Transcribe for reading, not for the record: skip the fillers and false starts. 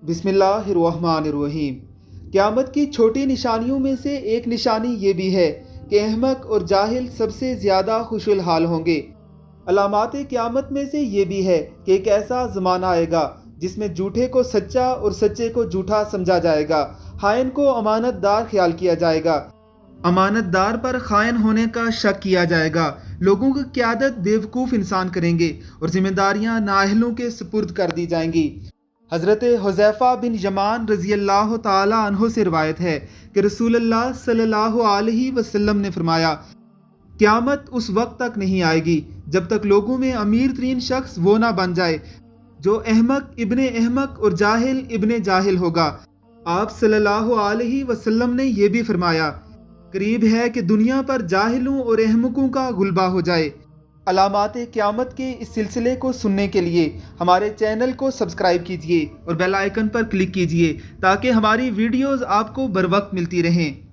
बिस्मिल्लाहिर्रहमानिर्रहीम। क़यामत की छोटी निशानियों में से एक निशानी ये भी है कि अहमक और जाहिल सबसे ज़्यादा खुशुल हाल होंगे। अलामात क़यामत में से ये भी है कि एक ऐसा ज़माना आएगा जिसमें झूठे को सच्चा और सच्चे को झूठा समझा जाएगा, खाइन को अमानतदार ख्याल किया जाएगा, अमानतदार पर खाइन होने का शक किया जाएगा, लोगों की क़यादत बेवकूफ़ इंसान करेंगे और ज़िम्मेदारियाँ नाअहलों के सुपुर्द कर दी जाएंगी। हज़रत हुज़ैफ़ा बिन यमान रज़ी अल्लाह ताला अन्हो से रिवायत है कि रसूलुल्लाह सल्लल्लाहु अलैहि वसल्लम ने फरमाया, क़यामत उस वक्त तक नहीं आएगी जब तक लोगों में अमीर तरीन शख्स वो ना बन जाए जो अहमक इब्ने अहमक और जाहिल इब्ने जाहिल होगा। आप सल्लल्लाहु अलैहि वसल्लम ने यह भी फरमाया, करीब है कि दुनिया पर जाहिलों और अहमकों का गुलबा हो जाए। अलामात क़यामत के इस सिलसिले को सुनने के लिए हमारे चैनल को सब्सक्राइब कीजिए और बेल आइकन पर क्लिक कीजिए ताकि हमारी वीडियोस आपको बर वक्त मिलती रहें।